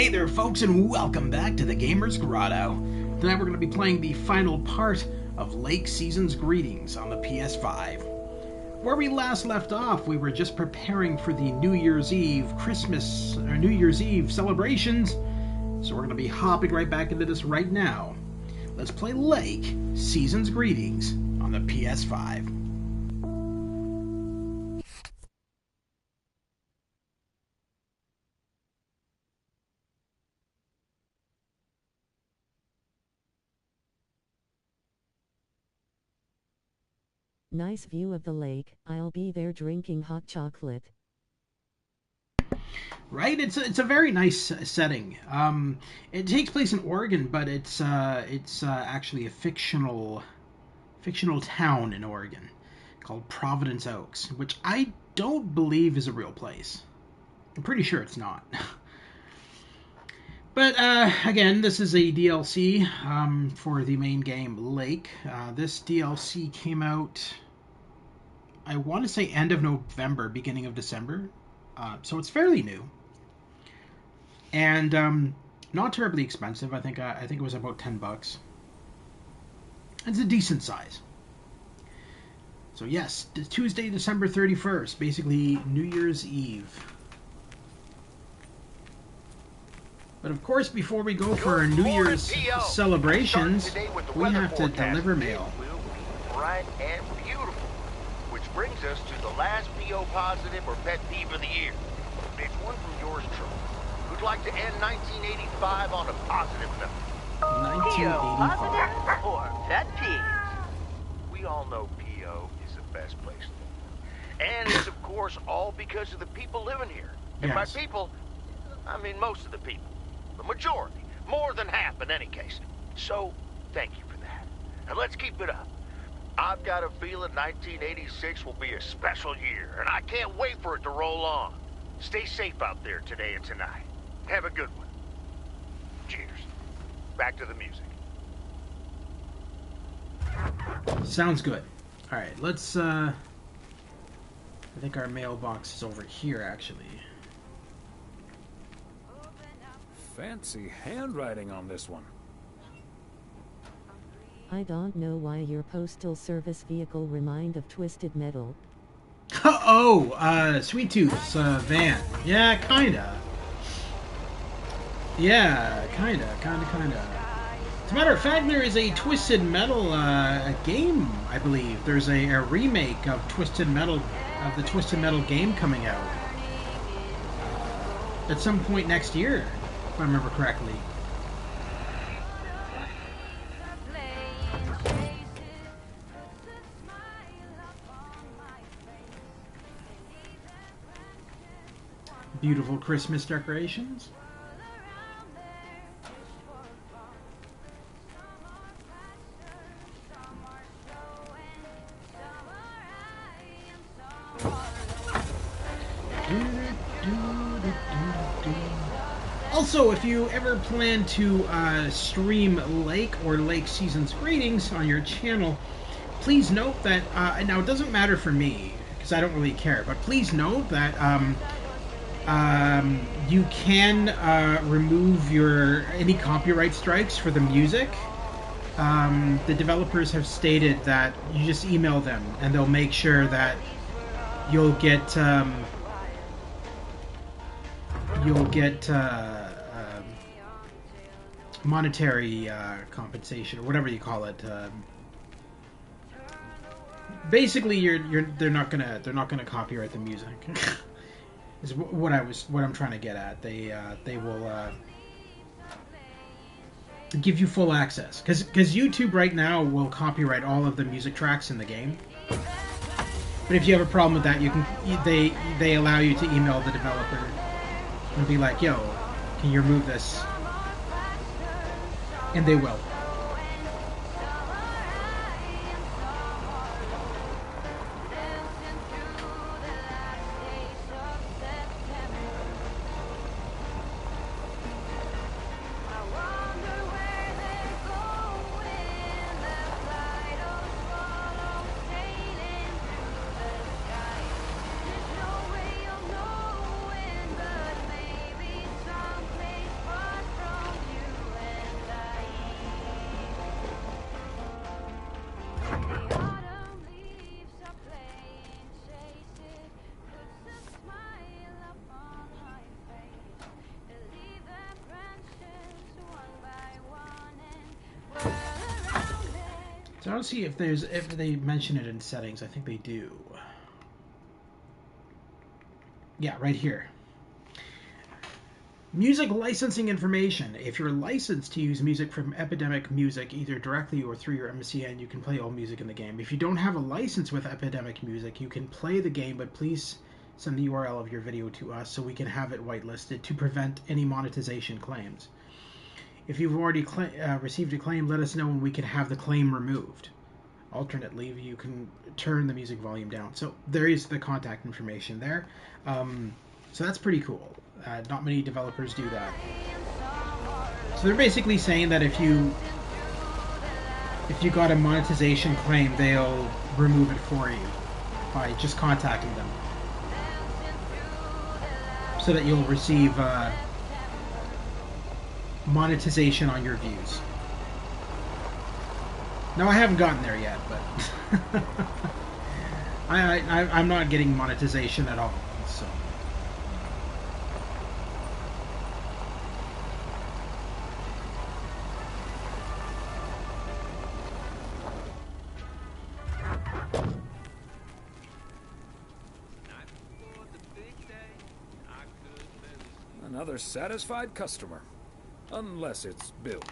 Hey there folks, and welcome back to the Gamer's Grotto. Tonight we're going to be playing the final part of Lake Season's Greetings on the PS5. Where we last left off, we were just preparing for the New Year's Eve Christmas, or New Year's Eve celebrations, so we're going to be hopping right back into this right now. Let's play Lake Season's Greetings on the PS5. Nice view of the lake. I'll be there drinking hot chocolate. Right? It's a very nice setting. It takes place in Oregon, but it's actually a fictional town in Oregon called Providence Oaks, which I don't believe is a real place. I'm pretty sure it's not. But again, this is a DLC for the main game Lake. This DLC came out, I want to say end of November, beginning of December. So it's fairly new. And not terribly expensive. I think it was about $10. It's a decent size. So yes, Tuesday, December 31st, basically New Year's Eve. But of course, before we go for our New Year's celebrations, we have to deliver mail. Bright and beautiful, which brings us to the last PO positive or pet peeve of the year. It's one from yours truly, who'd like to end 1985 on a positive note. 1985. Positive or pet peeve? We all know PO is the best place to live. And it's of course all because of the people living here. And Yes. by people, I mean most of the people. The majority. More than half in any case. So, thank you for that. And let's keep it up. I've got a feeling 1986 will be a special year, and I can't wait for it to roll on. Stay safe out there today and tonight. Have a good one. Cheers. Back to the music. Sounds good. Alright, let's, I think our mailbox is over here, actually. Fancy handwriting on this one. I don't know why your postal service vehicle remind of Twisted Metal. Oh, Sweet Tooth's van. Yeah, kinda. Yeah, kinda. As a matter of fact, there is a Twisted Metal game, I believe. There's a remake of Twisted Metal, of the Twisted Metal game coming out at some point next year, if I remember correctly. Beautiful Christmas decorations. Also, if you ever plan to stream Lake or Lake Season's Greetings on your channel, please note that, now it doesn't matter for me, because I don't really care, but please note that you can remove any copyright strikes for the music. The developers have stated that you just email them, and they'll make sure that you'll get monetary compensation, or whatever you call it. Basically, they're not gonna copyright the music. Is what I'm trying to get at. They will give you full access, because YouTube right now will copyright all of the music tracks in the game. But if you have a problem with that, they allow you to email the developer and be like, "Yo, can you remove this?" And they will. want to see if they mention it in settings. I think they do. Yeah, right here. Music licensing information. If you're licensed to use music from Epidemic Music, either directly or through your MCN, you can play all music in the game. If you don't have a license with Epidemic Music, you can play the game, but please send the URL of your video to us so we can have it whitelisted to prevent any monetization claims. If you've already received a claim, let us know and we can have the claim removed. Alternately, you can turn the music volume down. So there is the contact information there. So that's pretty cool. Not many developers do that. So they're basically saying that if you got a monetization claim, they'll remove it for you by just contacting them, so that you'll receive monetization on your views. Now, I haven't gotten there yet, but I'm not getting monetization at all. So. Another satisfied customer. Unless it's Bill's.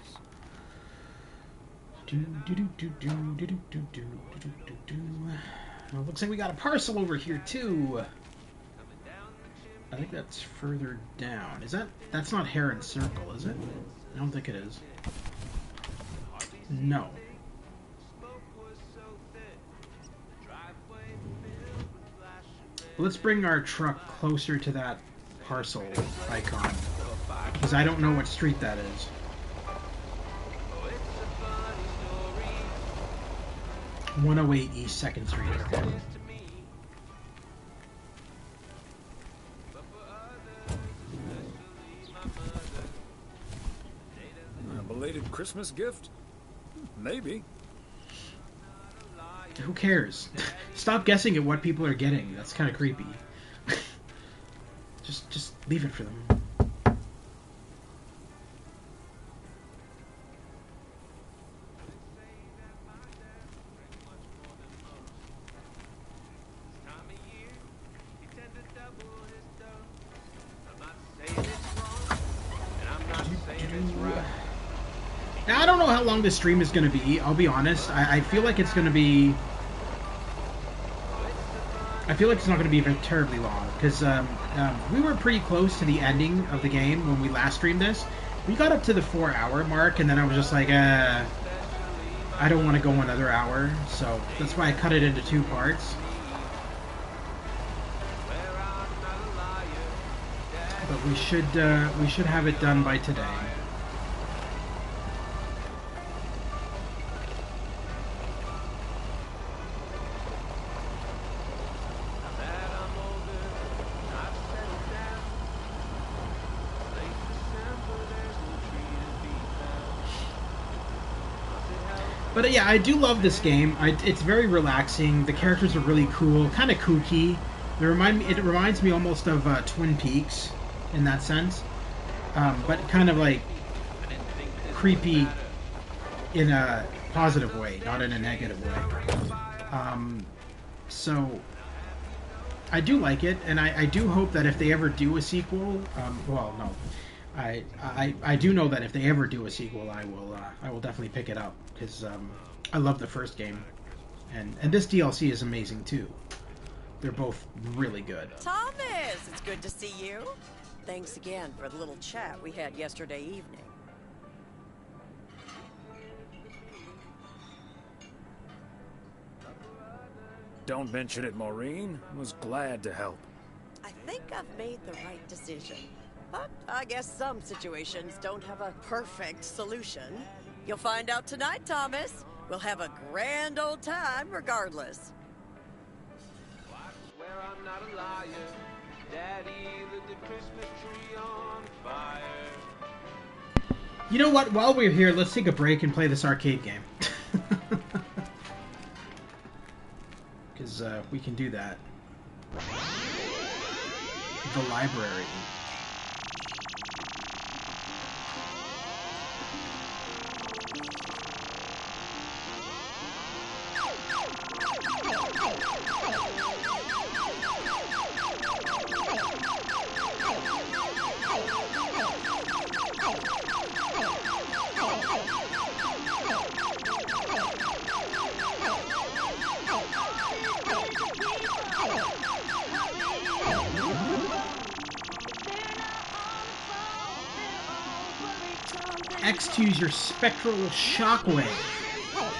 Well, looks like we got a parcel over here too. I think that's further down. Is that's not Heron Circle, is it? I don't think it is. No. Let's bring our truck closer to that parcel icon, because I don't know what street that is. (108 East 2nd Street). Okay. A belated Christmas gift? Maybe. Who cares? Stop guessing at what people are getting. That's kind of creepy. Just leave it for them. Now, I don't know how long this stream is going to be. I'll be honest. I feel like it's going to be... I feel like it's not going to be terribly long, because we were pretty close to the ending of the game when we last streamed this. We got up to the 4-hour mark, and then I was just like, I don't want to go another hour, so that's why I cut it into 2 parts. But we should have it done by today. But yeah, I do love this game. It's very relaxing. The characters are really cool, kind of kooky. It reminds me almost of Twin Peaks in that sense, but kind of like creepy in a positive way, not in a negative way. So I do like it, and I do hope that if they ever do a sequel, well, no. I do know that if they ever do a sequel, I will definitely pick it up, because I love the first game, and this DLC is amazing too. They're both really good. Thomas, it's good to see you. Thanks again for the little chat we had yesterday evening. Don't mention it, Maureen. Was glad to help. I think I've made the right decision. But I guess some situations don't have a perfect solution. You'll find out tonight, Thomas. We'll have a grand old time regardless. I swear I'm not a liar. Daddy lit the Christmas tree on fire. You know what? While we're here, let's take a break and play this arcade game. Because we can do that. The library. X to use your spectral shockwave. Oh.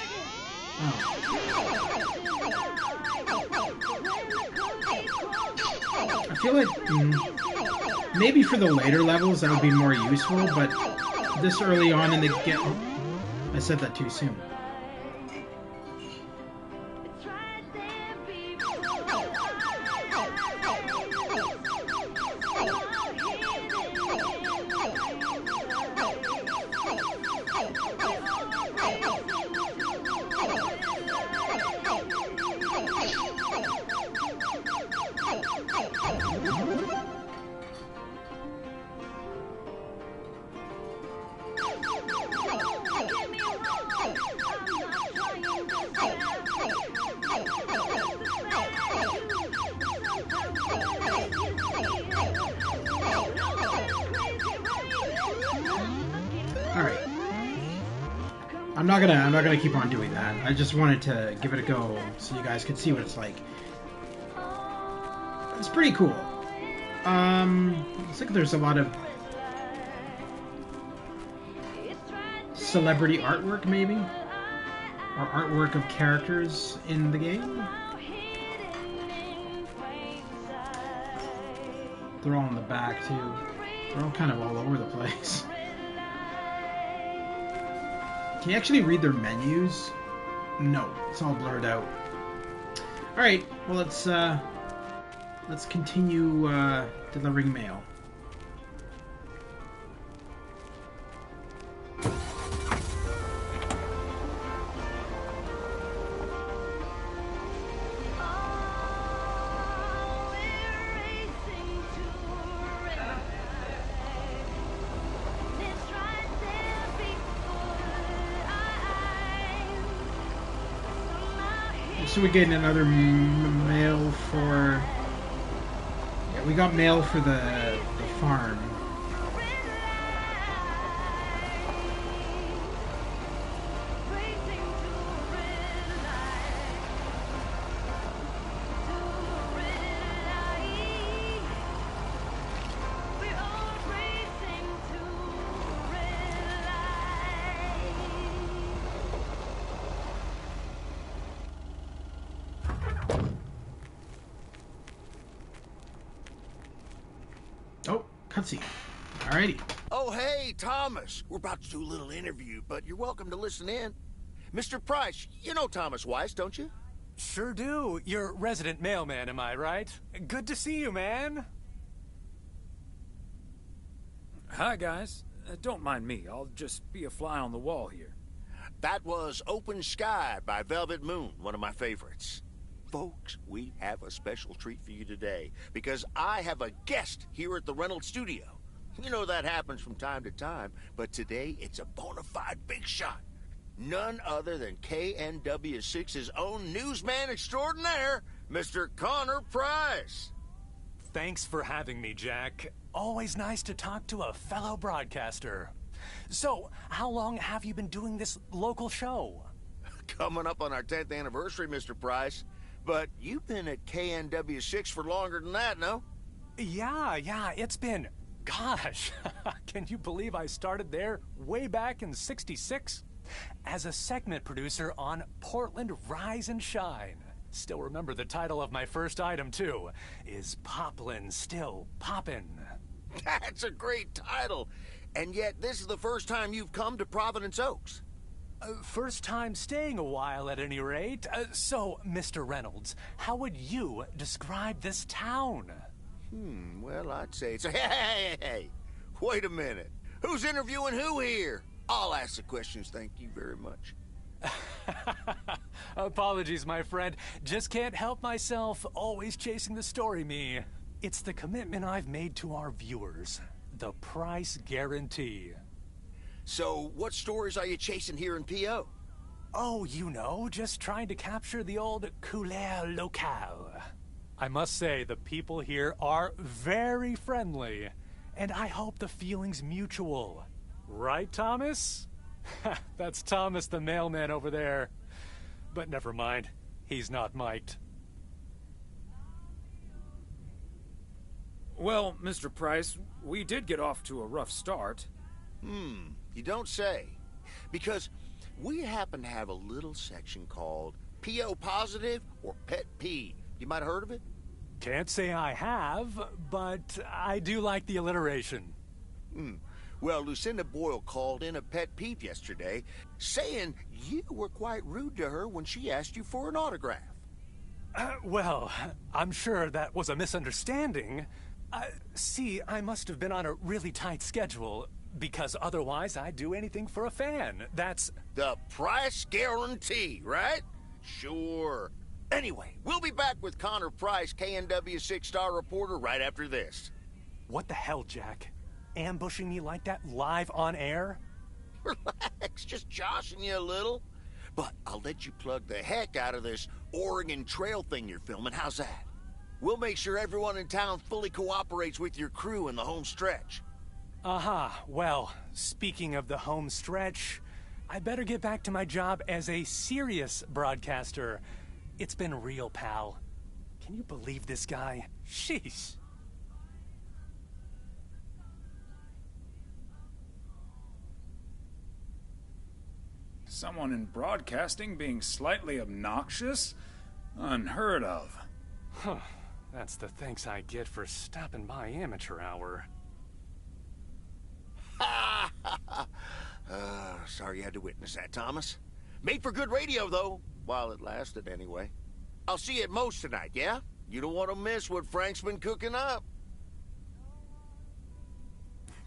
I feel like maybe for the later levels that would be more useful, but this early on in the game, I said that too soon. I'm not gonna keep on doing that. I just wanted to give it a go so you guys could see what it's like. It's pretty cool. Looks like there's a lot of celebrity artwork, maybe, or artwork of characters in the game. They're all in the back too. They're all kind of all over the place. Can you actually read their menus? No, it's all blurred out. All right, well let's continue delivering mail. So we're getting another mail for... Yeah, we got mail for the farm. Oh, cutscene. Alrighty. Oh, hey, Thomas. We're about to do a little interview, but you're welcome to listen in. Mr. Price, you know Thomas Weiss, don't you? Sure do. You're resident mailman, am I right? Good to see you, man. Hi, guys. Don't mind me. I'll just be a fly on the wall here. That was Open Sky by Velvet Moon, one of my favorites. Folks, we have a special treat for you today, because I have a guest here at the Reynolds studio. You know that happens from time to time, but today it's a bona fide big shot. None other than KNW6's own newsman extraordinaire, Mr. Connor Price. Thanks for having me, Jack. Always nice to talk to a fellow broadcaster. So, how long have you been doing this local show? Coming up on our 10th anniversary, Mr. Price. But you've been at KNW6 for longer than that, no? Yeah, it's been... Gosh, can you believe I started there way back in '66? As a segment producer on Portland Rise and Shine. Still remember the title of my first item, too. Is Poplin Still Poppin'? That's a great title. And yet, this is the first time you've come to Providence Oaks. First time staying a while, at any rate. So, Mr. Reynolds, how would you describe this town? Well, I'd say it's... Hey, wait a minute. Who's interviewing who here? I'll ask the questions, thank you very much. Apologies, my friend. Just can't help myself, always chasing the story me. It's the commitment I've made to our viewers. The price guarantee. So, what stories are you chasing here in P.O.? Oh, you know, just trying to capture the old couleur locale. I must say, the people here are very friendly, and I hope the feeling's mutual. Right, Thomas? That's Thomas the mailman over there. But never mind, he's not mic'd. Well, Mr. Price, we did get off to a rough start. You don't say. Because we happen to have a little section called PO Positive or Pet Peeve. You might have heard of it? Can't say I have, but I do like the alliteration. Well, Lucinda Boyle called in a pet peeve yesterday, saying you were quite rude to her when she asked you for an autograph. Well, I'm sure that was a misunderstanding. See, I must have been on a really tight schedule, because otherwise I'd do anything for a fan. That's... The price guarantee, right? Sure. Anyway, we'll be back with Connor Price, KNW 6-star reporter, right after this. What the hell, Jack? Ambushing me like that live on air? Relax, just joshing you a little. But I'll let you plug the heck out of this Oregon Trail thing you're filming. How's that? We'll make sure everyone in town fully cooperates with your crew in the home stretch. Aha, well, speaking of the home stretch, I better get back to my job as a serious broadcaster. It's been real, pal. Can you believe this guy? Sheesh. Someone in broadcasting being slightly obnoxious? Unheard of. Huh. That's the thanks I get for stopping by amateur hour. Sorry you had to witness that, Thomas. Made for good radio, though, while it lasted anyway. I'll see you at Moe's tonight, yeah? You don't want to miss what Frank's been cooking up.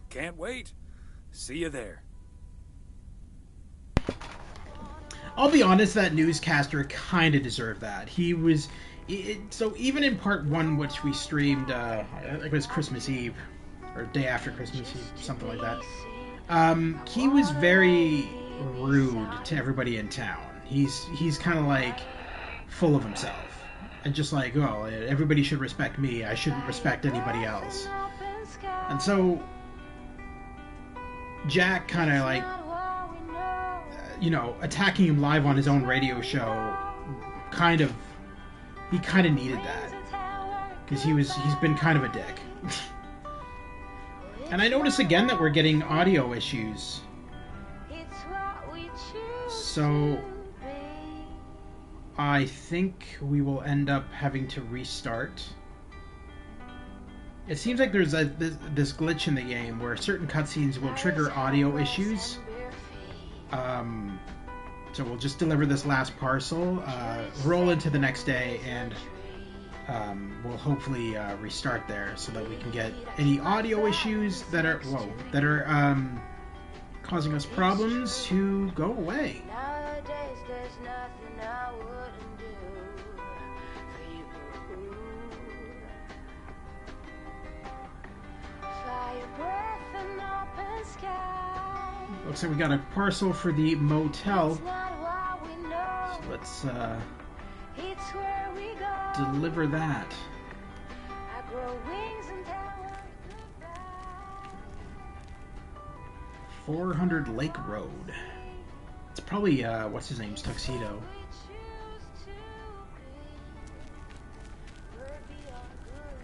Can't wait. See you there. I'll be honest, that newscaster kind of deserved that. He was... so even in part 1, which we streamed, I think it was Christmas Eve, or day after Christmas Eve, something like that, he was very rude to everybody in town. He's kind of like full of himself. And just like, oh, everybody should respect me, I shouldn't respect anybody else. And so, Jack kind of like, you know, attacking him live on his own radio show, he kind of needed that, because he's been kind of a dick. And I notice again that we're getting audio issues, so I think we will end up having to restart. It seems like there's this glitch in the game where certain cutscenes will trigger audio issues. So we'll just deliver this last parcel, roll into the next day, and we'll hopefully restart there so that we can get any audio issues that are causing us problems to go away. Nowadays, there's nothing I wouldn't do for you. Fire breath and open sky. Looks like we got a parcel for the motel. So let's It's where we go. deliver that. I grow wings and tell us goodbye. 400 Lake Road. It's probably what's his name's tuxedo. We choose to be. We're beyond good.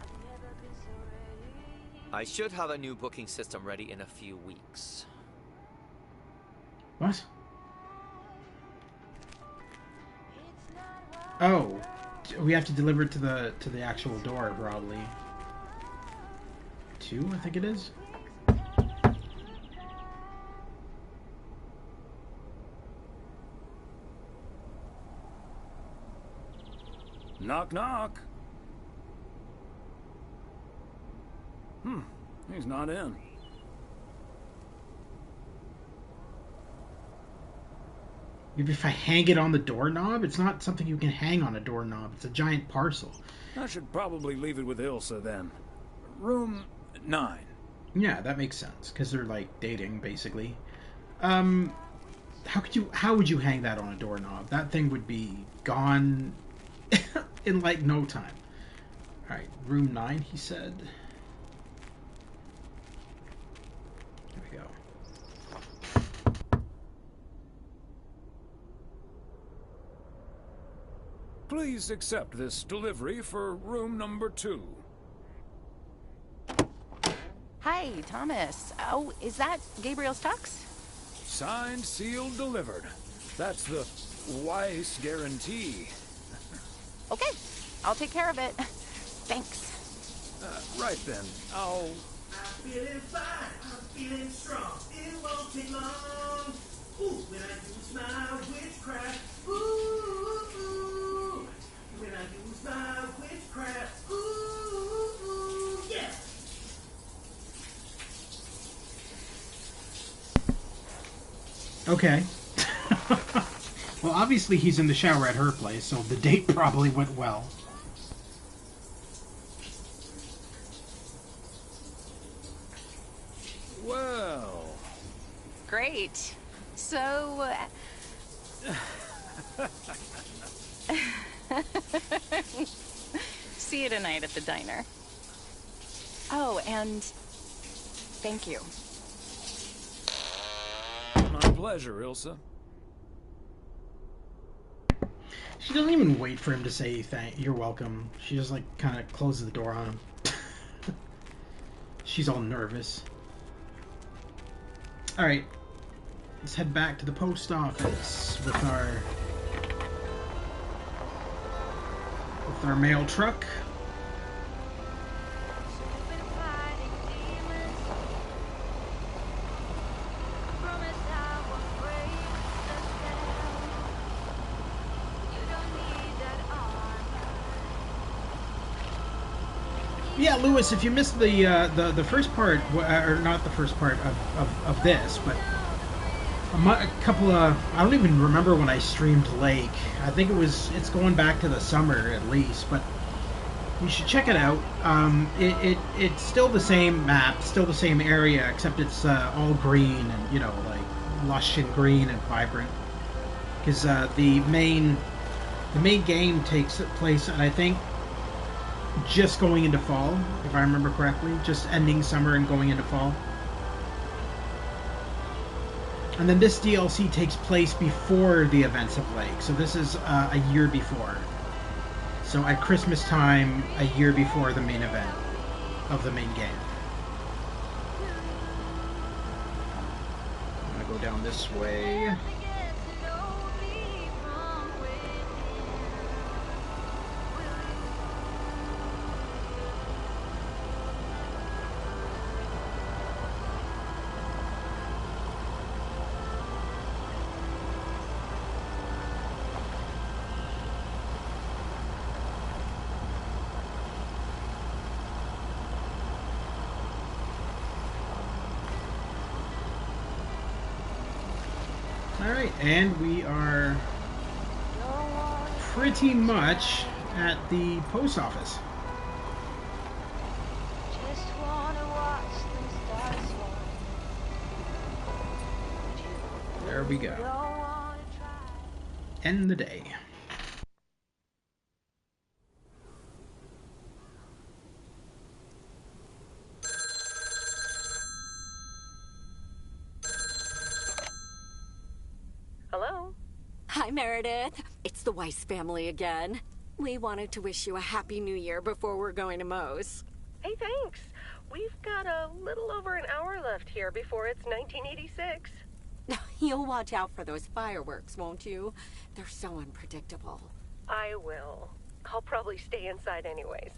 I've never been so ready. I should have a new booking system ready in a few weeks. What? Oh, we have to deliver it to the actual door, probably. 2, I think it is. Knock, knock. He's not in. Maybe if I hang it on the doorknob? It's not something you can hang on a doorknob. It's a giant parcel. I should probably leave it with Ilsa then. Room 9. Yeah, that makes sense, because they're, like, dating, basically. How would you hang that on a doorknob? That thing would be gone in, like, no time. Alright, room 9, he said. There we go. Please accept this delivery for room number 2. Hi, Hey, Thomas. Oh, is that Gabriel's tux? Signed, sealed, delivered. That's the Weiss guarantee. Okay, I'll take care of it. Thanks. Right then, I'll... I'm feeling fine, I'm feeling strong. It won't take long. Ooh, when I use my witchcraft. Ooh, ooh, ooh. When I use my witchcraft. Ooh, ooh, yeah. Okay. Well, obviously he's in the shower at her place, so the date probably went well. Well... Great. So... See you tonight at the diner. Oh, and... thank you. My pleasure, Ilsa. She doesn't even wait for him to say you're welcome. She just, like, kind of closes the door on him. She's all nervous. Alright. Let's head back to the post office with our mail truck. Yeah, Lewis, if you missed the first part, or not the first part of this, but a couple of, I don't even remember when I streamed Lake. I think it's going back to the summer at least, but you should check it out. It's still the same map, still the same area, except it's all green and, you know, like lush and green and vibrant. Because the main game takes place, and I think just going into fall, if I remember correctly, just ending summer and going into fall. And then this DLC takes place before the events of Lake, so this is a year before. So at Christmas time, a year before the main event of the main game. I'm gonna go down this way. Alright, and we are pretty much at the post office. There we go. End the day. Hello? Hi, Meredith. It's the Weiss family again. We wanted to wish you a happy new year before we're going to Moe's. Hey, thanks. We've got a little over an hour left here before it's 1986. You'll watch out for those fireworks, won't you? They're so unpredictable. I will. I'll probably stay inside anyways.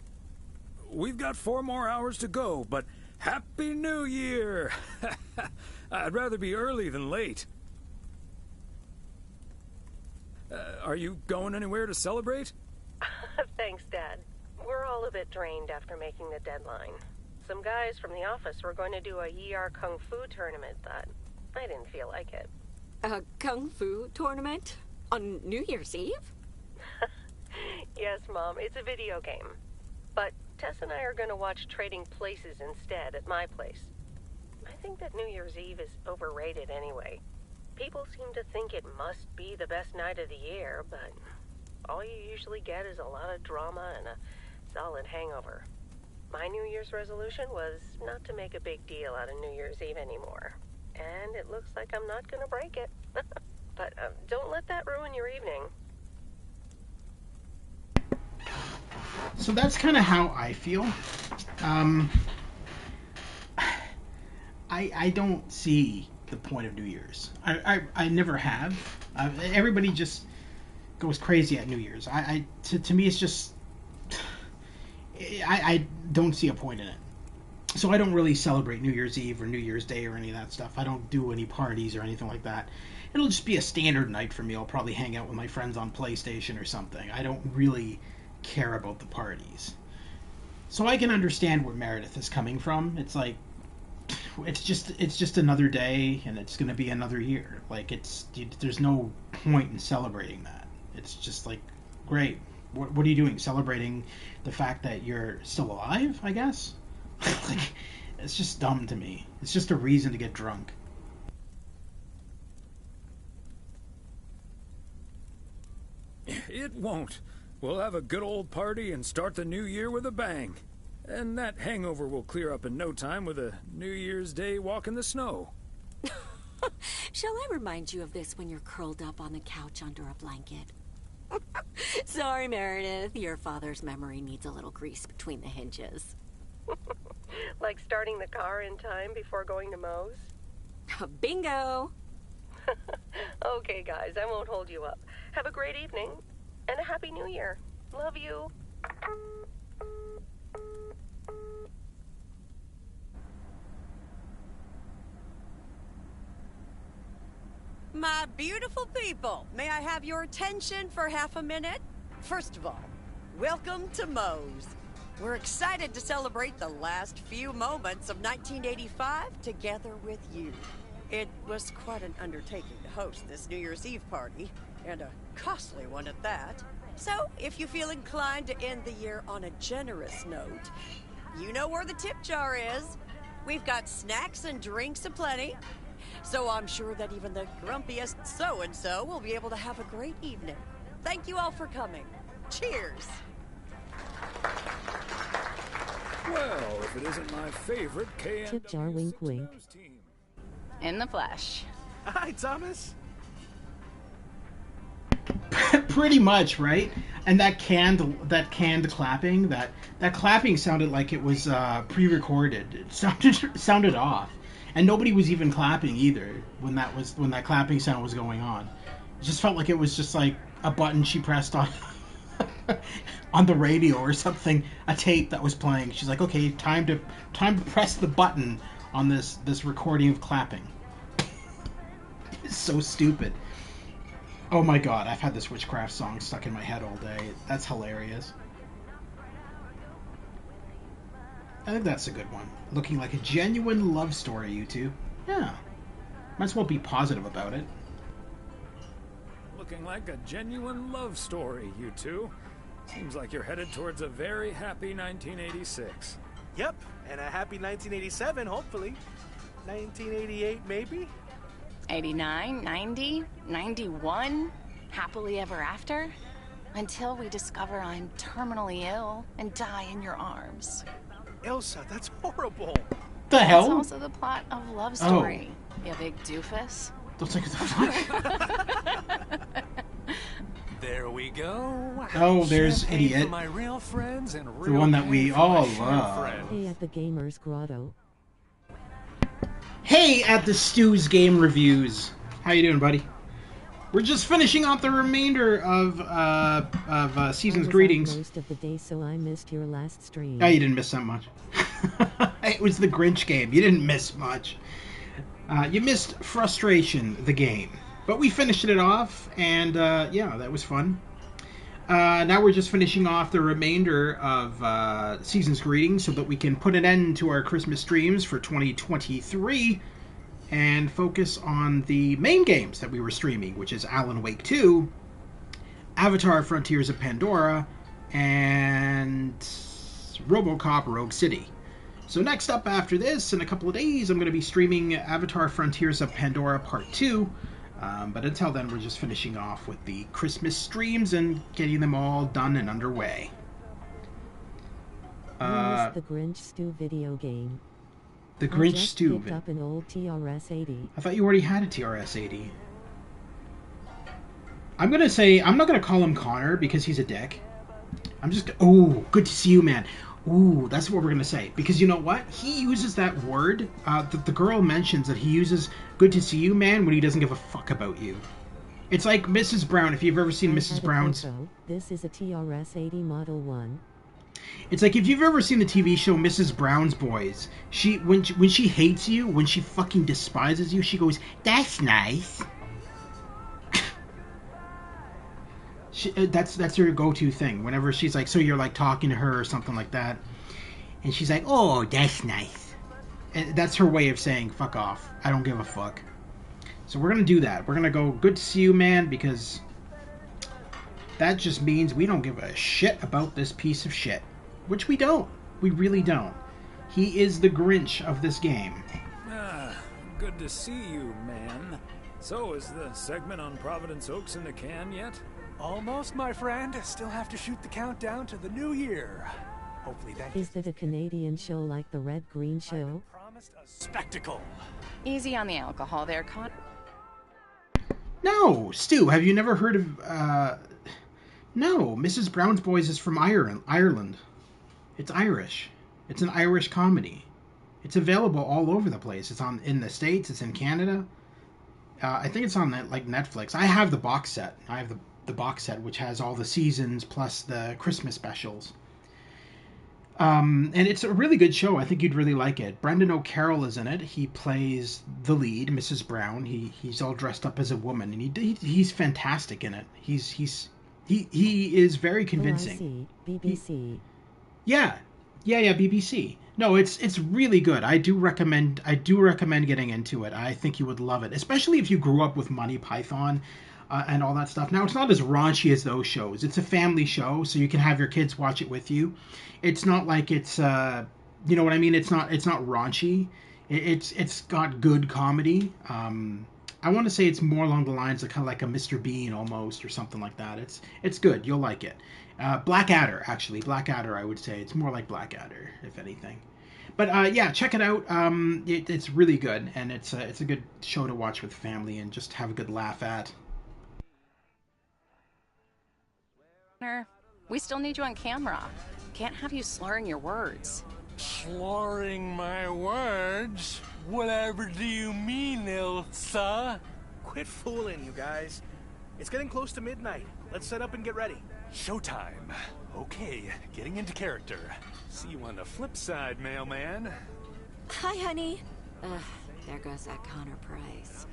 We've got 4 more hours to go, but Happy New Year! I'd rather be early than late. Are you going anywhere to celebrate? Thanks, Dad. We're all a bit drained after making the deadline. Some guys from the office were going to do a ER Kung Fu tournament, but I didn't feel like it. A Kung Fu tournament? On New Year's Eve? Yes, Mom, it's a video game. But Tess and I are going to watch Trading Places instead at my place. I think that New Year's Eve is overrated anyway. People seem to think it must be the best night of the year, but all you usually get is a lot of drama and a solid hangover. My New Year's resolution was not to make a big deal out of New Year's Eve anymore. And it looks like I'm not going to break it. But don't let that ruin your evening. So that's kind of how I feel. I don't see the point of New Year's. I never have. Everybody just goes crazy at New Year's. To me, it's just I don't see a point in it. So I don't really celebrate New Year's Eve or New Year's Day or any of that stuff. I don't do any parties or anything like that. It'll just be a standard night for me. I'll probably hang out with my friends on PlayStation or something. I don't really care about the parties. So I can understand where Meredith is coming from. It's like, it's just another day, and it's going to be another year. Like, there's no point in celebrating that. It's just like, great. What are you doing? Celebrating the fact that you're still alive, I guess? Like, it's just dumb to me. It's just a reason to get drunk. It won't. We'll have a good old party and start the new year with a bang. And that hangover will clear up in no time with a New Year's Day walk in the snow. Shall I remind you of this when you're curled up on the couch under a blanket? Sorry, Meredith. Your father's memory needs a little grease between the hinges. Like starting the car in time before going to Moe's? Bingo! Okay, guys, I won't hold you up. Have a great evening, and a Happy New Year. Love you. My beautiful people, may I have your attention for half a minute? First of all, welcome to Moe's. We're excited to celebrate the last few moments of 1985 together with you. It was quite an undertaking to host this New Year's Eve party, and a costly one at that. So, if you feel inclined to end the year on a generous note, you know where the tip jar is. We've got snacks and drinks aplenty. So I'm sure that even the grumpiest so-and-so will be able to have a great evening. Thank you all for coming. Cheers! Well, if it isn't my favorite KNW Tip jar wink wink. team. In the flesh. Hi, Thomas. Pretty much, right? And that canned clapping, that clapping sounded like it was pre-recorded. It sounded off. And nobody was even clapping either when that clapping sound was going on. It just felt like it was just like a button she pressed on on the radio or something, a tape that was playing. She's like, okay, time to press the button on this recording of clapping. It's so stupid. Oh my god, I've had this witchcraft song stuck in my head all day. That's hilarious. I think that's a good one. Looking like a genuine love story, you two. Yeah. Might as well be positive about it. Looking like a genuine love story, you two. Seems like you're headed towards a very happy 1986. Yep, and a happy 1987, hopefully. 1988, maybe? 89, 90, 91, happily ever after, until we discover I'm terminally ill and die in your arms. Elsa, that's horrible. The hell? It's also the plot of Love Story, you big doofus. Don't think it's the There we go. Oh, there's Champagne Idiot. For my real friends and The real one that we pain for my all sham love. friend. Hey at the Gamers Grotto. Hey, at the Stu's Game Reviews. How you doing, buddy? We're just finishing off the remainder of Season's I was Greetings. out most of the day, so I missed your last stream. Oh, you didn't miss that much. It was the Grinch game. You didn't miss much. You missed Frustration, the game. But we finished it off, and yeah, that was fun. Now we're just finishing off the remainder of Season's Greetings so that we can put an end to our Christmas streams for 2023 and focus on the main games that we were streaming, which is Alan Wake 2, Avatar Frontiers of Pandora, and RoboCop Rogue City. So next up after this, in a couple of days, I'm going to be streaming Avatar Frontiers of Pandora Part 2. But until then, we're just finishing off with the Christmas streams and getting them all done and underway. I missed the Grinch Stew video game. The Grinch I just Stew. picked up an old TRS-80. I thought you already had a TRS-80. I'm going to say, I'm not going to call him Connor because he's a dick. I'm just, oh, good to see you, man. Ooh, that's what we're gonna say. Because you know what? He uses that word. The girl mentions that he uses "good to see you, man" when he doesn't give a fuck about you. It's like Mrs. Brown. If you've ever seen Mrs. Brown's, this is a TRS-80 Model 1. It's like if you've ever seen the TV show Mrs. Brown's Boys. When she hates you, when she fucking despises you, she goes, "That's nice." That's her go-to thing. Whenever she's like, so you're like talking to her or something like that, and she's like, "Oh, that's nice." And that's her way of saying, "Fuck off. I don't give a fuck." So we're gonna do that. We're gonna go, "Good to see you, man," because that just means we don't give a shit about this piece of shit. Which we don't. We really don't. He is the Grinch of this game. Ah, good to see you, man. So, is the segment on Providence Oaks in the can yet? Almost, my friend. Still have to shoot the countdown to the new year. Hopefully that Is that a Canadian show like the Red Green Show? promised a spectacle. Easy on the alcohol there, Con. No, Stu, have you never heard of, No, Mrs. Brown's Boys is from Ireland. It's Irish. It's an Irish comedy. It's available all over the place. It's in the States, it's in Canada. I think it's on like Netflix. I have the box set. I have the box set, which has all the seasons plus the Christmas specials. And it's a really good show. I think you'd really like it. Brendan O'Carroll is in it. He plays the lead, Mrs. Brown. He's all dressed up as a woman, and he's fantastic in it. He is very convincing. BBC. Yeah, BBC. No, it's really good. I do recommend getting into it. I think you would love it, especially if you grew up with Monty Python and all that stuff. Now, it's not as raunchy as those shows. It's a family show, so you can have your kids watch it with you. It's not like it's you know what I mean. It's not raunchy. It's got good comedy. I want to say it's more along the lines of kind of like a Mr. Bean almost, or something like that. It's good. You'll like it. Blackadder, actually. Blackadder, I would say. It's more like Blackadder, if anything. But yeah, check it out. It's really good, and it's a good show to watch with family and just have a good laugh at. We still need you on camera. Can't have you slurring your words. Slurring my words? Whatever do you mean, Ilsa? Quit fooling, you guys. It's getting close to midnight. Let's set up and get ready. Showtime. Okay, getting into character. See you on the flip side, mailman. Hi, honey. There goes that Connor Price.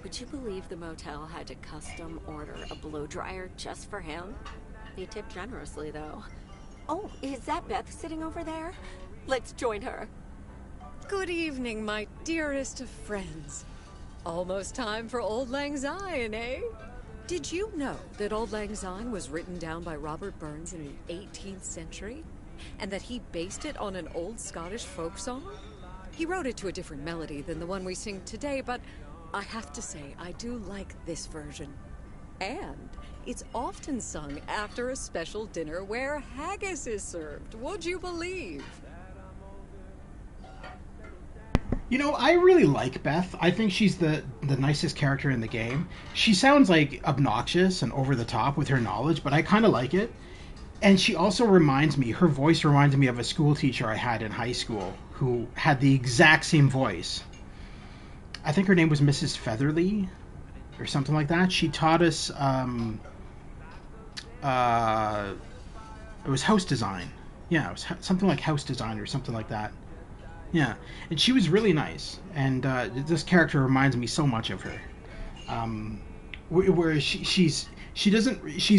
Would you believe the motel had to custom order a blow dryer just for him? They tipped generously, though. Oh, is that Beth sitting over there? Let's join her. Good evening, my dearest of friends. Almost time for Auld Lang Syne, eh? Did you know that Auld Lang Syne was written down by Robert Burns in the 18th century? And that he based it on an old Scottish folk song? He wrote it to a different melody than the one we sing today, but I have to say, I do like this version. And it's often sung after a special dinner where haggis is served. Would you believe? You know, I really like Beth. I think she's the nicest character in the game. She sounds like obnoxious and over the top with her knowledge, but I kind of like it. And she also her voice reminds me of a school teacher I had in high school who had the exact same voice. I think her name was Mrs. Featherly or something like that. She taught us, it was house design. Yeah, it was something like house design or something like that. Yeah, and she was really nice, and this character reminds me so much of her. Where she's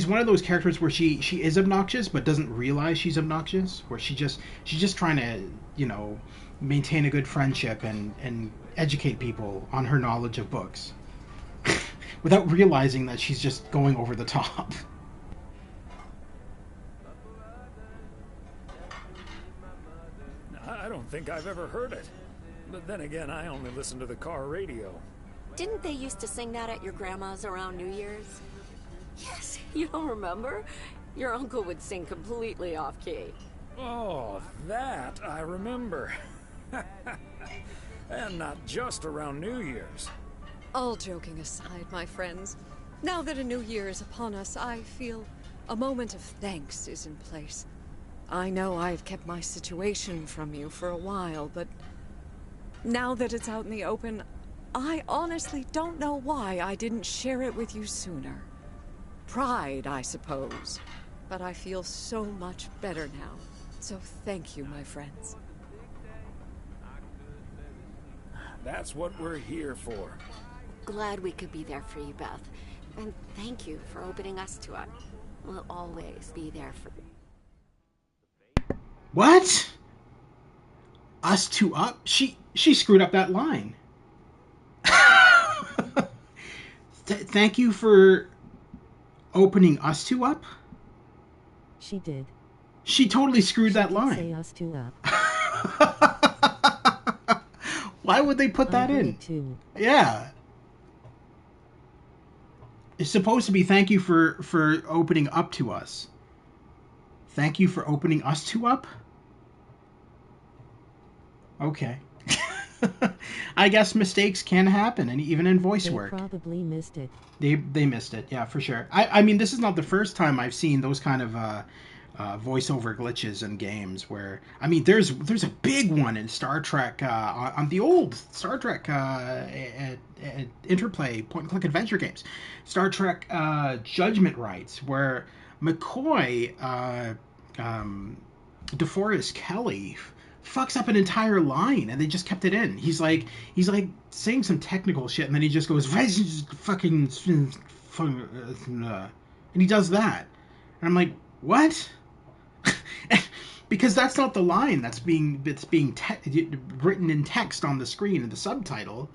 one of those characters where she is obnoxious but doesn't realize she's obnoxious. Where she's just trying to maintain a good friendship and educate people on her knowledge of books, without realizing that she's just going over the top. I don't think I've ever heard it. But then again, I only listen to the car radio. Didn't they used to sing that at your grandma's around New Year's? Yes, you don't remember? Your uncle would sing completely off-key. Oh, that I remember. And not just around New Year's. All joking aside, my friends, now that a new year is upon us, I feel a moment of thanks is in place. I know I've kept my situation from you for a while, but now that it's out in the open, I honestly don't know why I didn't share it with you sooner. Pride, I suppose. But I feel so much better now. So thank you, my friends. That's what we're here for. Glad we could be there for you, Beth. And thank you for opening us to it. We'll always be there for you. What? Us two up? She screwed up that line. Thank you for opening us two up? She did. She totally screwed that line. Say us two up. Why would they put that in? Too. Yeah. It's supposed to be thank you for opening up to us. Thank you for opening us two up? Okay. I guess mistakes can happen, and even in voice work. They probably missed it. They missed it, yeah, for sure. I mean, this is not the first time I've seen those kind of voiceover glitches in games where, I mean, there's a big one in Star Trek, on the old Star Trek Interplay point-and-click adventure games. Star Trek Judgment Rights, where McCoy, DeForest Kelley, fucks up an entire line and they just kept it in. He's like saying some technical shit and then he just goes fucking and he does that. And I'm like, what? Because that's not the line that's being written in text on the screen in the subtitle,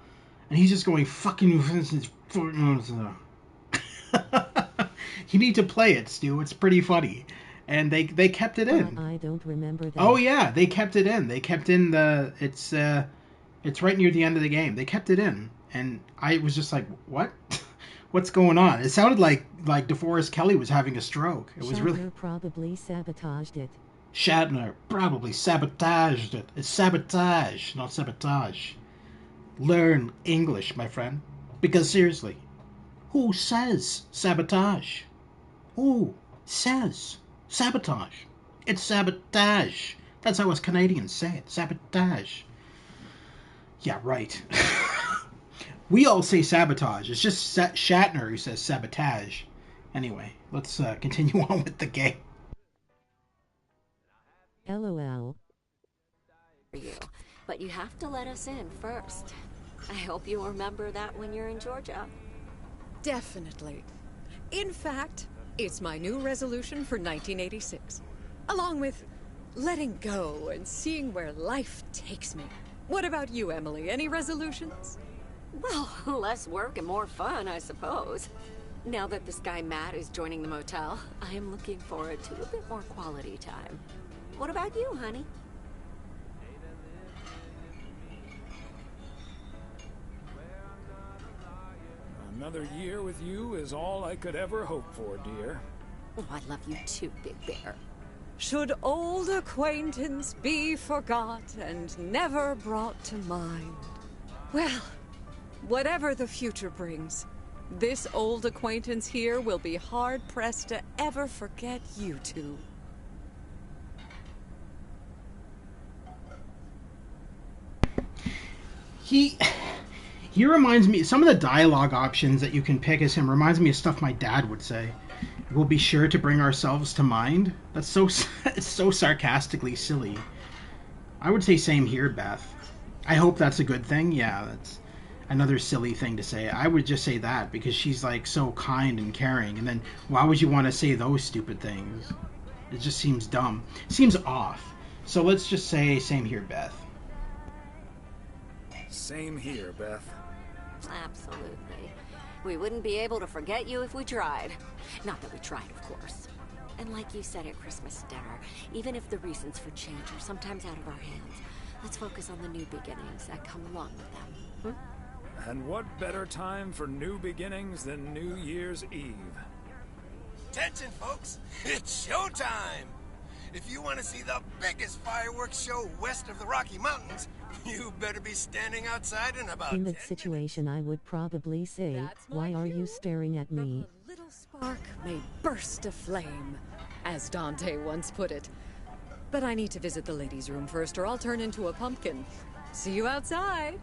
and he's just going fucking. You need to play it, Stu. It's pretty funny. And they kept it in. I don't remember that. Oh yeah, they kept it in. They kept in the it's right near the end of the game. They kept it in, and I was just like, what? What's going on? It sounded like DeForest Kelley was having a stroke. It was Shatner really probably sabotaged it. Shatner probably sabotaged it. It's sabotage, not sabotage. Learn English, my friend. Because seriously, who says sabotage? Who says sabotage? It's sabotage. That's how us Canadians say it. Sabotage. Yeah, right. We all say sabotage. It's just Shatner who says sabotage. Anyway, let's continue on with the game. LOL. For you, but you have to let us in first. I hope you remember that when you're in Georgia. Definitely. In fact, it's my new resolution for 1986. Along with letting go and seeing where life takes me. What about you, Emily? Any resolutions? Well, less work and more fun, I suppose. Now that this guy Matt is joining the motel, I am looking forward to a bit more quality time. What about you, honey? Another year with you is all I could ever hope for, dear. Oh, I love you too, Big Bear. Should old acquaintance be forgot and never brought to mind? Well, whatever the future brings, this old acquaintance here will be hard-pressed to ever forget you two. He reminds me, some of the dialogue options that you can pick as him reminds me of stuff my dad would say. We'll be sure to bring ourselves to mind. That's so it's so sarcastically silly. I would say same here, Beth. I hope that's a good thing. Yeah, that's another silly thing to say. I would just say that because she's like so kind and caring, and then why would you want to say those stupid things? It just seems dumb. It seems off. So let's just say same here, Beth. Same here, Beth. Absolutely. We wouldn't be able to forget you if we tried. Not that we tried, of course. And like you said at Christmas dinner, even if the reasons for change are sometimes out of our hands, let's focus on the new beginnings that come along with them. And what better time for new beginnings than New Year's Eve? Attention, folks! It's showtime! If you want to see the biggest fireworks show west of the Rocky Mountains, you better be standing outside in about In that situation, I would probably say, why are you staring at me? A little spark may burst a flame, as Dante once put it. But I need to visit the ladies' room first, or I'll turn into a pumpkin. See you outside.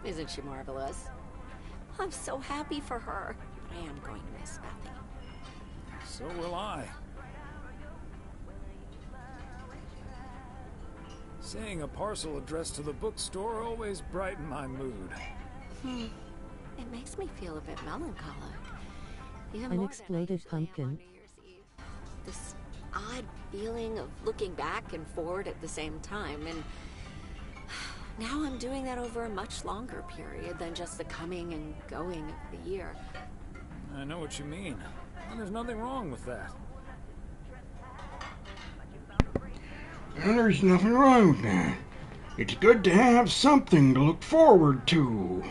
Isn't she marvelous? I'm so happy for her. But I am going to miss Bethany. So will I. Seeing a parcel addressed to the bookstore always brightened my mood. It makes me feel a bit melancholic. Even An more exploded pumpkin. this odd feeling of looking back and forward at the same time, and now I'm doing that over a much longer period than just the coming and going of the year. I know what you mean, and there's nothing wrong with that. And there's nothing wrong with that. It's good to have something to look forward to.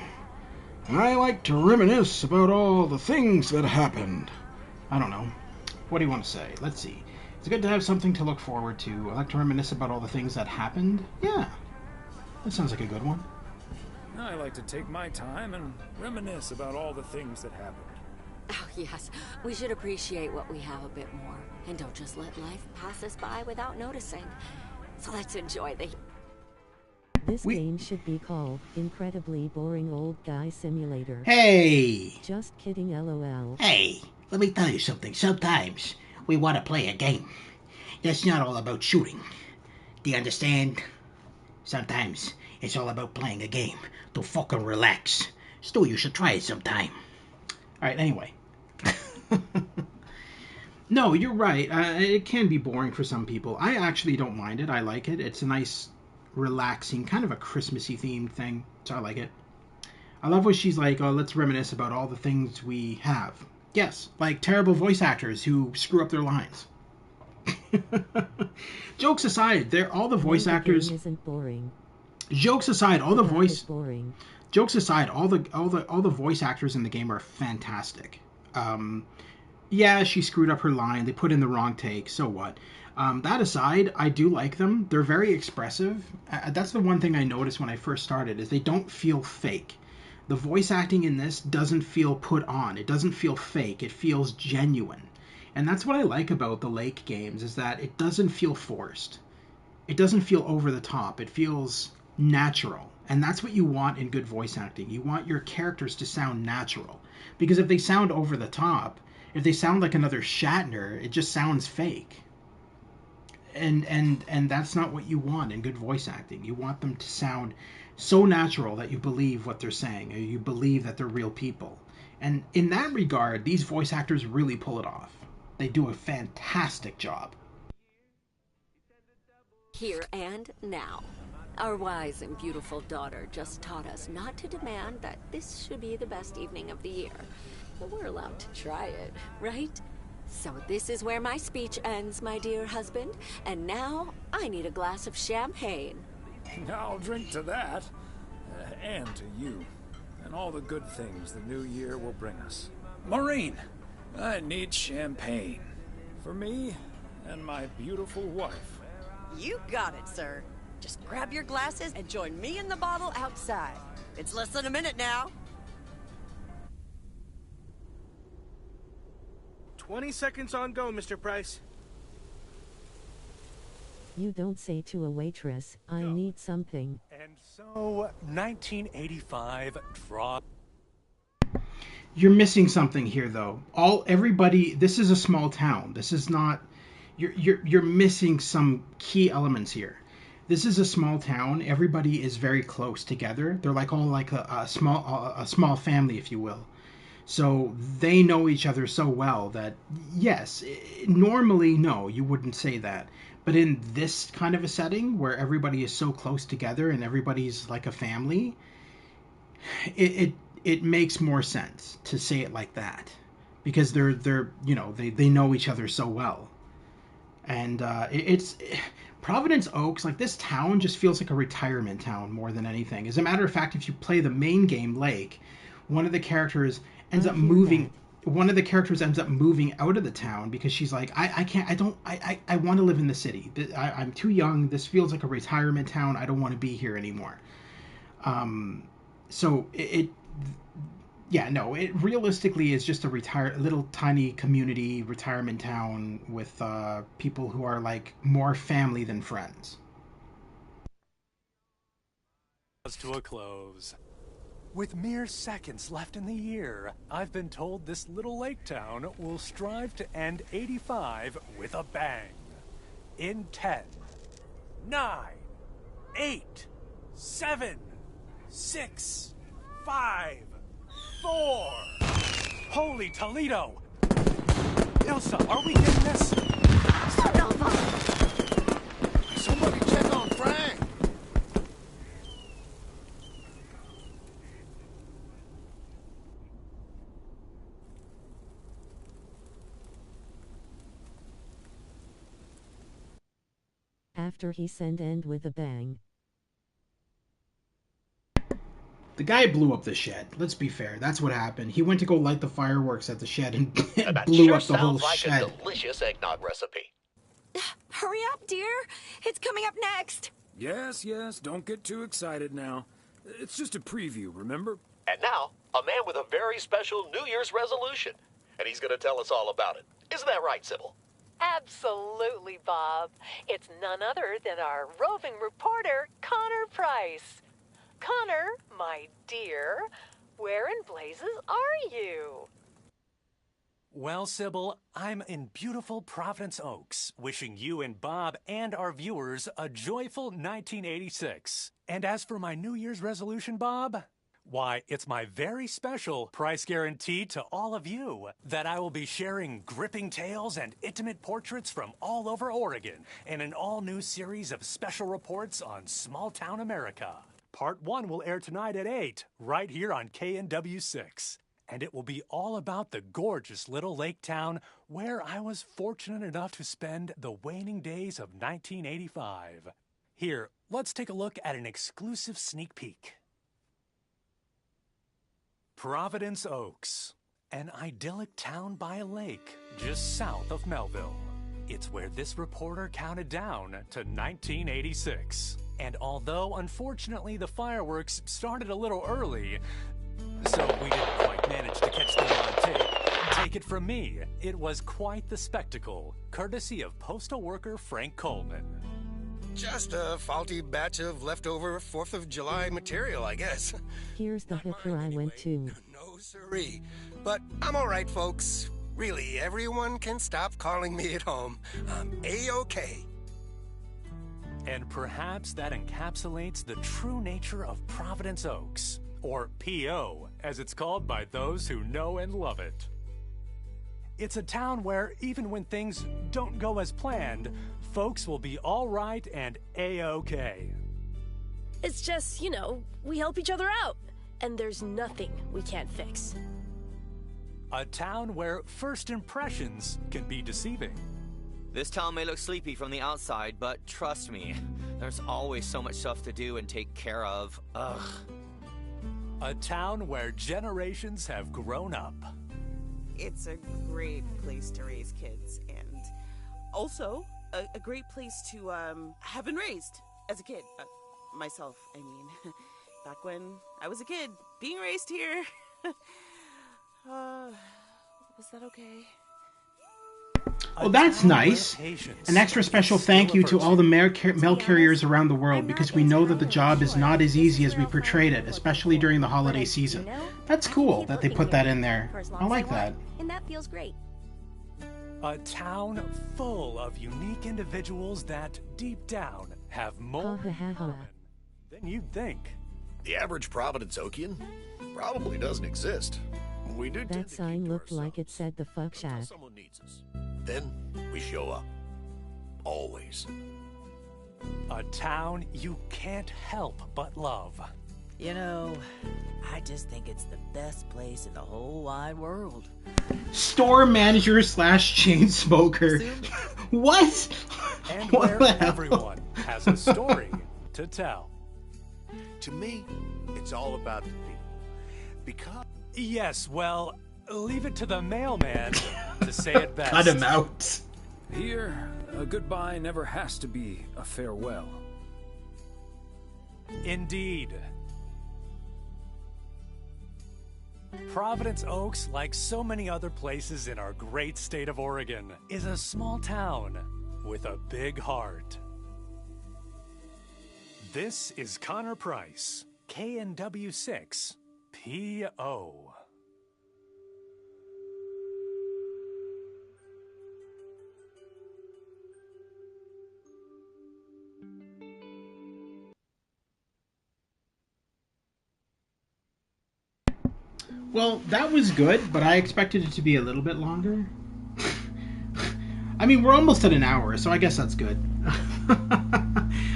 I like to reminisce about all the things that happened. I don't know. What do you want to say? Let's see. It's good to have something to look forward to. I like to reminisce about all the things that happened. Yeah. That sounds like a good one. I like to take my time and reminisce about all the things that happened. Oh, yes. We should appreciate what we have a bit more. And don't just let life pass us by without noticing. So let's enjoy the... This game should be called Incredibly Boring Old Guy Simulator. Hey! Just kidding, LOL. Hey, let me tell you something. Sometimes we want to play a game. That's not all about shooting. Do you understand? Sometimes it's all about playing a game to fucking relax. Stu, you should try it sometime. Alright, anyway. No, you're right. It can be boring for some people. I actually don't mind it. I like it. It's a nice, relaxing, kind of a Christmassy themed thing. So I like it. I love when she's like, oh, let's reminisce about all the things we have. Yes, like terrible voice actors who screw up their lines. Jokes aside, all the voice actors... Game isn't boring. Jokes aside, all the voice... Boring. Jokes aside, all the voice actors in the game are fantastic. Yeah, she screwed up her line. They put in the wrong take. So what? That aside, I do like them. They're very expressive. That's the one thing I noticed when I first started, is they don't feel fake. The voice acting in this doesn't feel put on. It doesn't feel fake. It feels genuine. And that's what I like about the Lake games, is that it doesn't feel forced. It doesn't feel over the top. It feels natural. And that's what you want in good voice acting. You want your characters to sound natural. Because if they sound over the top, if they sound like another Shatner, it just sounds fake. And that's not what you want in good voice acting. You want them to sound so natural that you believe what they're saying, or you believe that they're real people. And in that regard, these voice actors really pull it off. They do a fantastic job. Here and now. Our wise and beautiful daughter just taught us not to demand that this should be the best evening of the year. But we're allowed to try it, right? So this is where my speech ends, my dear husband. And now I need a glass of champagne. I'll drink to that, and to you, and all the good things the new year will bring us. Maureen, I need champagne. For me and my beautiful wife. You got it, sir. Just grab your glasses and join me in the bottle outside. It's less than a minute now. 20 seconds on go, Mr. Price. You don't say to a waitress, I need something. And so, 1985 draw. You're missing something here, though. Everybody. This is a small town. This is not. You're missing some key elements here. This is a small town. Everybody is very close together. They're like all like a small family, if you will. So they know each other so well that, yes, normally, no, you wouldn't say that. But in this kind of a setting where everybody is so close together and everybody's like a family, it makes more sense to say it like that, because they're they know each other so well. And it's Providence Oaks, like this town just feels like a retirement town more than anything. As a matter of fact, if you play the main game, Lake, one of the characters ends up moving. One of the characters ends up moving out of the town because she's like, I want to live in the city. I'm too young. This feels like a retirement town. I don't want to be here anymore. So Yeah, no, it realistically is just a little tiny community retirement town with people who are like more family than friends. To a close. With mere seconds left in the year, I've been told this little lake town will strive to end 85 with a bang. In 10, 9, 8, 7, 6, 5, 4. Holy Toledo! Ilsa, are we getting this? Somebody check on Frank. After he sent end with a bang. The guy blew up the shed. Let's be fair. That's what happened. He went to go light the fireworks at the shed and blew up the whole shed. Sounds like a delicious eggnog recipe. Hurry up, dear. It's coming up next. Yes, don't get too excited now. It's just a preview, remember? And now, a man with a very special New Year's resolution. And he's going to tell us all about it. Isn't that right, Sybil? Absolutely, Bob. It's none other than our roving reporter, Connor Price. Connor, my dear, where in blazes are you? Well, Sybil, I'm in beautiful Providence Oaks, wishing you and Bob and our viewers a joyful 1986. And as for my New Year's resolution, Bob, why, it's my very special price guarantee to all of you that I will be sharing gripping tales and intimate portraits from all over Oregon in an all-new series of special reports on small-town America. Part 1 will air tonight at 8, right here on KNW6. And it will be all about the gorgeous little lake town where I was fortunate enough to spend the waning days of 1985. Here, let's take a look at an exclusive sneak peek. Providence Oaks, an idyllic town by a lake just south of Melville. It's where this reporter counted down to 1986. And although, unfortunately, the fireworks started a little early, so we didn't quite manage to catch them on tape, take it from me, it was quite the spectacle, courtesy of postal worker Frank Coleman. Just a faulty batch of leftover 4th of July material, I guess. Here's the hooker I went to. No siree. But I'm all right, folks. Really, everyone can stop calling me at home. I'm A-OK. And perhaps that encapsulates the true nature of Providence Oaks, or P.O., as it's called by those who know and love it. It's a town where even when things don't go as planned, folks will be all right and A-OK. It's just, you know, we help each other out, and there's nothing we can't fix. A town where first impressions can be deceiving. This town may look sleepy from the outside, but trust me, there's always so much stuff to do and take care of. Ugh. A town where generations have grown up. It's a great place to raise kids, and also a great place to have been raised as a kid. Myself, I mean. Back when I was a kid, being raised here. Was that okay? Oh, that's nice. An extra special thank you to all the mail carriers around the world, because we know that the job is not as easy as we portrayed it, especially during the holiday season. That's cool that they put that in there. I like that. And that feels great. A town full of unique individuals that, deep down, have more in common than you'd think. The average Providence Okian probably doesn't exist. We do. That sign looked like it said the fuck shack. Someone needs us. Then we show up. Always. A town you can't help but love. You know, I just think it's the best place in the whole wide world. Store manager / chain smoker. What? And What where the hell? everyone has a story to tell. To me, it's all about the people. Because... Yes, well, leave it to the mailman to say it best. Cut him out. Here, a goodbye never has to be a farewell. Indeed. Providence Oaks, like so many other places in our great state of Oregon, is a small town with a big heart. This is Connor Price, KNW6, PO. Well, that was good, but I expected it to be a little bit longer. I mean, we're almost at an hour, so I guess that's good.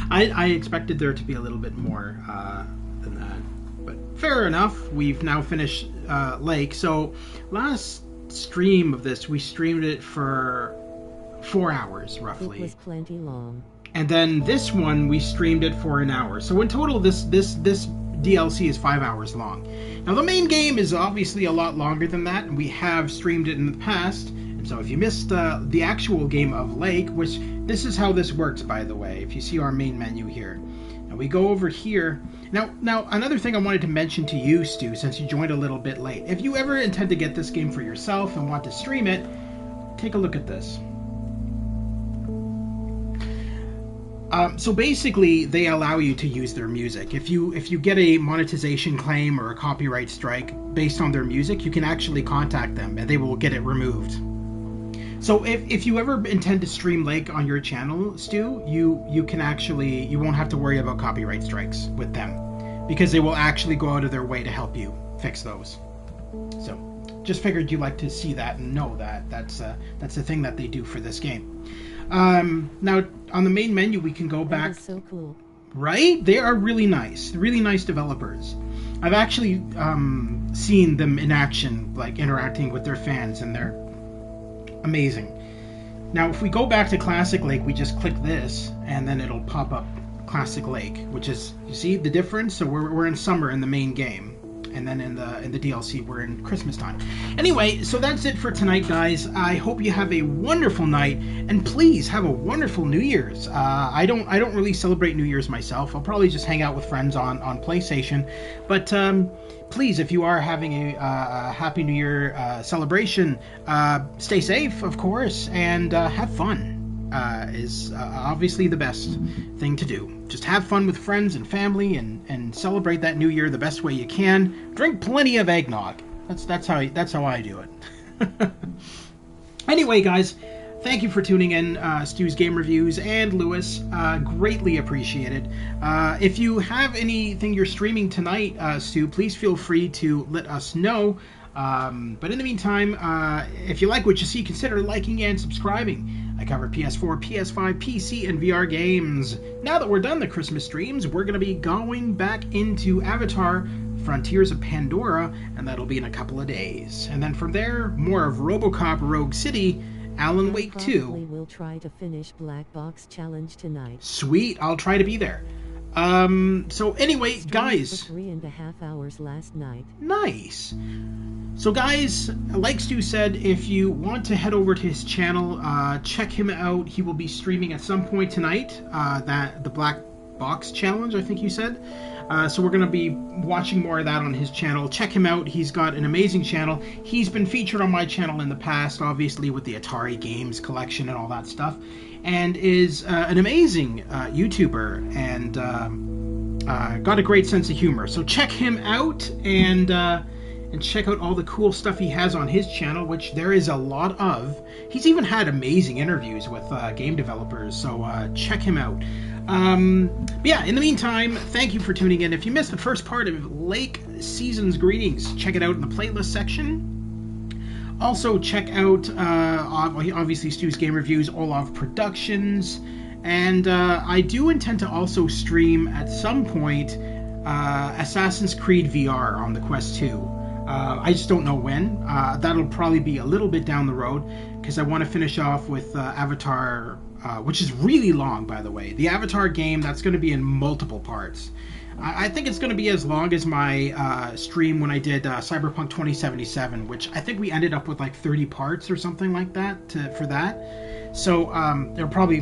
I expected there to be a little bit more than that. But fair enough. We've now finished Lake. So last stream of this, we streamed it for 4 hours, roughly. It was plenty long. And then this one, we streamed it for an hour. So in total, this DLC is 5 hours long. Now the main game is obviously a lot longer than that, and we have streamed it in the past. And so if you missed the actual game of Lake, which this is how this works, by the way, if you see our main menu here. Now we go over here. Now another thing I wanted to mention to you, Stu, since you joined a little bit late. If you ever intend to get this game for yourself and want to stream it, take a look at this. So basically, they allow you to use their music. If you get a monetization claim or a copyright strike based on their music, you can actually contact them and they will get it removed. So if you ever intend to stream Lake on your channel, Stu, you can actually, you won't have to worry about copyright strikes with them because they will actually go out of their way to help you fix those. So just figured you'd like to see that and know that that's the thing that they do for this game. Now on the main menu we can go back. That is so cool. Right? They are really nice developers. I've actually seen them in action, like interacting with their fans, and they're amazing. Now if we go back to Classic Lake, we just click this and then it'll pop up Classic Lake, which is, you see the difference? So we're in summer in the main game. And then in the DLC, we're in Christmas time. Anyway, so that's it for tonight, guys. I hope you have a wonderful night, and please have a wonderful New Year's. I don't really celebrate New Year's myself. I'll probably just hang out with friends on PlayStation. But please, if you are having a Happy New Year celebration, stay safe, of course, and have fun. Is obviously the best thing to do. Just have fun with friends and family and celebrate that new year the best way you can. Drink plenty of eggnog. That's how I do it. Anyway, guys, thank you for tuning in, Stu's Game Reviews and Lewis. Greatly appreciated. If you have anything you're streaming tonight, Stu, please feel free to let us know. But in the meantime, if you like what you see, consider liking and subscribing. I cover PS4, PS5, PC, and VR games. Now that we're done the Christmas streams, we're going to be going back into Avatar Frontiers of Pandora, and that'll be in a couple of days. And then from there, more of RoboCop Rogue City, Alan Wake 2. We'll try to finish Black Box Challenge tonight. Sweet, I'll try to be there. So anyway, guys. 3.5 hours last night. Nice. So guys, like Stu said, if you want to head over to his channel, check him out. He will be streaming at some point tonight, the Black Box Challenge, I think you said. So we're going to be watching more of that on his channel. Check him out. He's got an amazing channel. He's been featured on my channel in the past, obviously with the Atari games collection and all that stuff, and is an amazing YouTuber and got a great sense of humor. So check him out and check out all the cool stuff he has on his channel, which there is a lot of. He's even had amazing interviews with game developers, so check him out. But yeah, in the meantime, thank you for tuning in. If you missed the first part of Lake Season's Greetings, check it out in the playlist section. Also, check out, obviously, Stu's Game Reviews, Olaf Productions, and I do intend to also stream at some point Assassin's Creed VR on the Quest 2. I just don't know when. That'll probably be a little bit down the road, because I want to finish off with Avatar, which is really long, by the way. The Avatar game, that's going to be in multiple parts. I think it's going to be as long as my stream when I did Cyberpunk 2077, which I think we ended up with like 30 parts or something like that for that. So it'll probably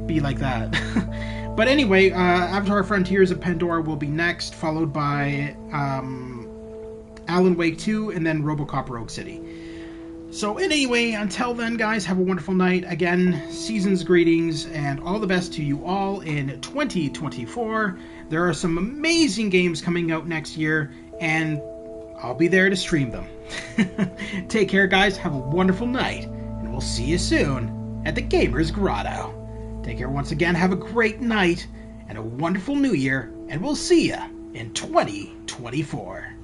be like that. But anyway, Avatar Frontiers of Pandora will be next, followed by Alan Wake 2, and then RoboCop Rogue City. So anyway, until then, guys, have a wonderful night. Again, season's greetings, and all the best to you all in 2024. There are some amazing games coming out next year, and I'll be there to stream them. Take care, guys. Have a wonderful night, and we'll see you soon at the Gamers Grotto. Take care once again. Have a great night and a wonderful new year, and we'll see you in 2024.